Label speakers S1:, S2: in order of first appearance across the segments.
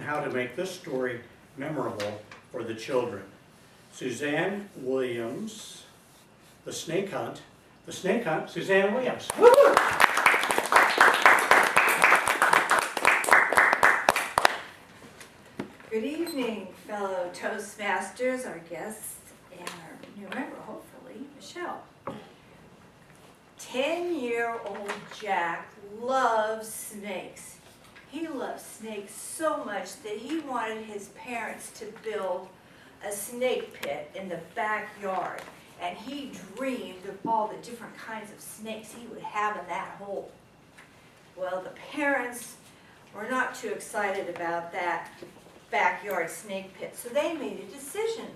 S1: how to make this story memorable for the children. Suzan Williams, The Snake Hunt, Suzan Williams. Woo!
S2: Good evening, fellow Toastmasters, our guests, and our new member, hopefully, Michelle. 10-year-old Jack loves snakes. He loves snakes so much that he wanted his parents to build a snake pit in the backyard. And he dreamed of all the different kinds of snakes he would have in that hole. Well, the parents were not too excited about that backyard snake pit, so they made a decision.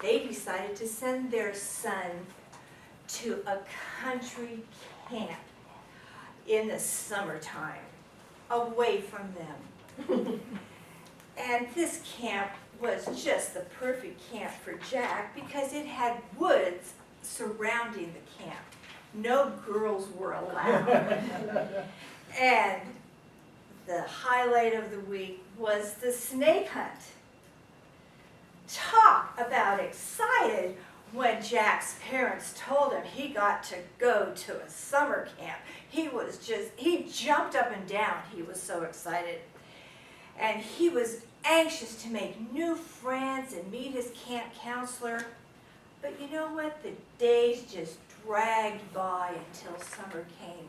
S2: They decided to send their son to a country camp in the summertime, away from them. And this camp was just the perfect camp for Jack because it had woods surrounding the camp. No girls were allowed. And the highlight of the week was the snake hunt. Talk about excited when Jack's parents told him he got to go to a summer camp. He jumped up and down. He was so excited. And he was anxious to make new friends and meet his camp counselor. But you know what? The days just dragged by until summer came.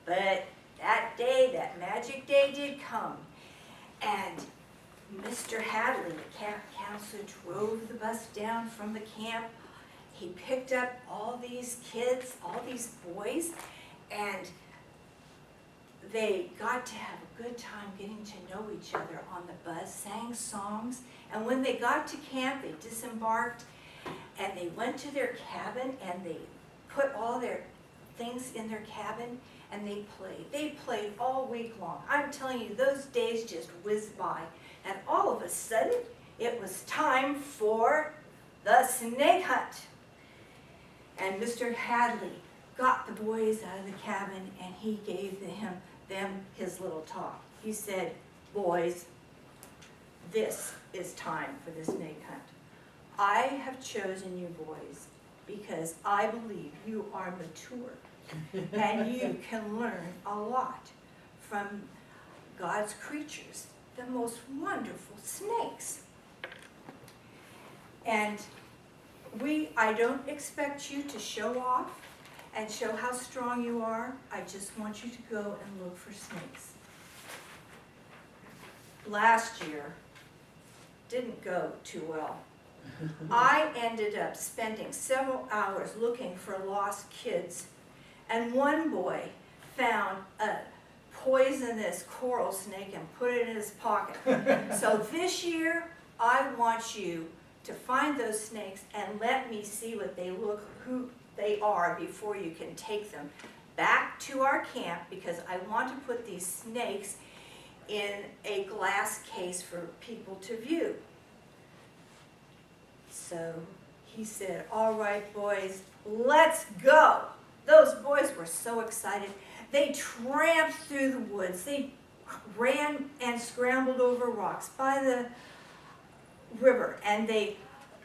S2: But that day, that magic day did come. And Mr. Hadley, the camp counselor, drove the bus down from the camp. He picked up all these kids, all these boys, and they got to have a good time getting to know each other on the bus, sang songs, and when they got to camp, they disembarked, and they went to their cabin, and they put all their things in their cabin, and they played. They played all week long. I'm telling you, those days just whizzed by, and all of a sudden, it was time for the snake hunt. And Mr. Hadley got the boys out of the cabin, and he gave them his little talk. He said, "Boys, this is time for the snake hunt. I have chosen you boys because I believe you are mature and you can learn a lot from God's creatures, the most wonderful snakes. And I don't expect you to show off and show how strong you are. I just want you to go and look for snakes." Last year didn't go too well. I ended up spending several hours looking for lost kids, and one boy found a poisonous coral snake and put it in his pocket. So this year, I want you to find those snakes and let me see who they are before you can take them back to our camp, because I want to put these snakes in a glass case for people to view. So he said, "All right, boys, let's go." Those boys were so excited. They tramped through the woods. They ran and scrambled over rocks by the river, and they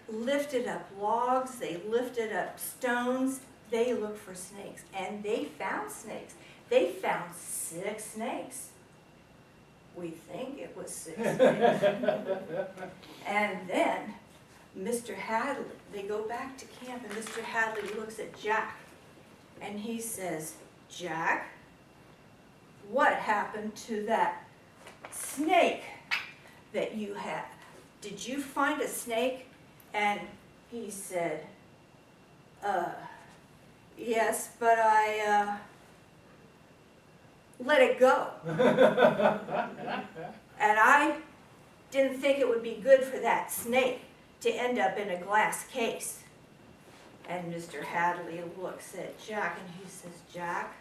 S2: lifted up logs, they lifted up stones, they looked for snakes, and they found snakes. They found 6 snakes. We think it was 6 snakes. And then Mr. Hadley, they go back to camp, and Mr. Hadley looks at Jack, and he says, "Jack, what happened to that snake that you had? Did you find a snake?" And he said, "Yes, but I let it go. And I didn't think it would be good for that snake to end up in a glass case." And Mr. Hadley looks at Jack and he says, "Jack,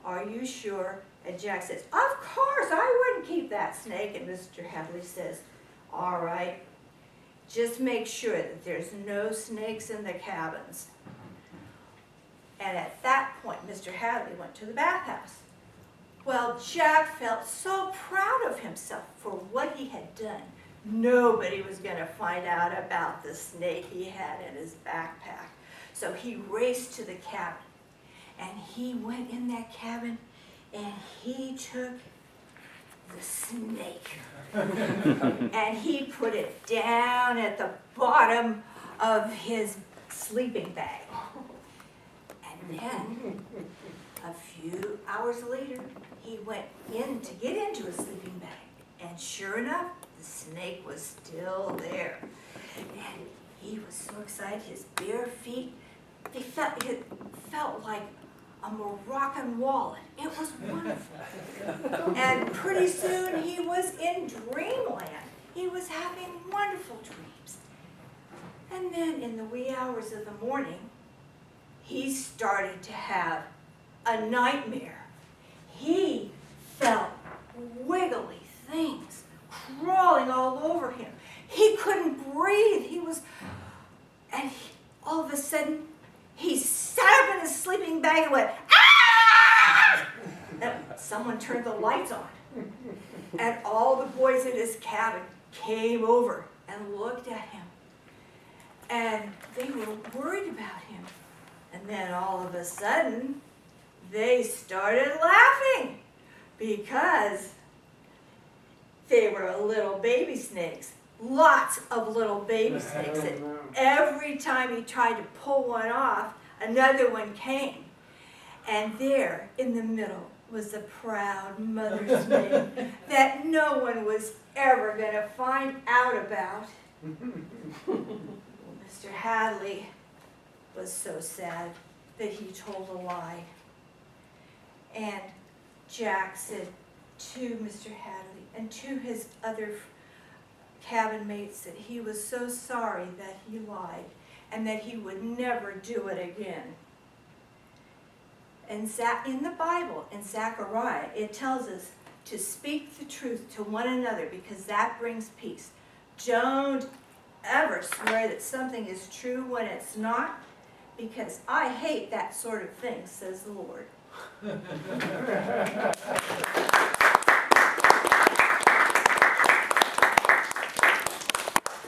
S2: are you sure?" And Jack says, "Of course, I wouldn't keep that snake." And Mr. Hadley says, "All right, just make sure that there's no snakes in the cabins." And at that point, Mr. Hadley went to the bathhouse. Well, Jack felt so proud of himself for what done, nobody was going to find out about the snake he had in his backpack. So he raced to the cabin, and he went in that cabin, and he took the snake, and he put it down at the bottom of his sleeping bag. And then, a few hours later, he went in to get into his sleeping bag. And sure enough, the snake was still there. And he was so excited, his bare feet, it felt like a Moroccan wallet. It was wonderful. And pretty soon he was in dreamland. He was having wonderful dreams. And then in the wee hours of the morning, he started to have a nightmare. He felt wiggly things crawling all over him. He couldn't breathe. All of a sudden, he sat up in his sleeping bag and went, "Ah!" And someone turned the lights on. And all the boys in his cabin came over and looked at him. And they were worried about him. And then all of a sudden, they started laughing because they were little baby snakes. Lots of little baby snakes. And every time he tried to pull one off, another one came. And there in the middle was the proud mother snake that no one was ever going to find out about. Mr. Hadley was so sad that he told a lie. And Jack said to Mr. Hadley and to his other cabin mates that he was so sorry that he lied and that he would never do it again. And in the Bible, in Zechariah, it tells us to speak the truth to one another because that brings peace. Don't ever swear that something is true when it's not, because I hate that sort of thing, says the Lord.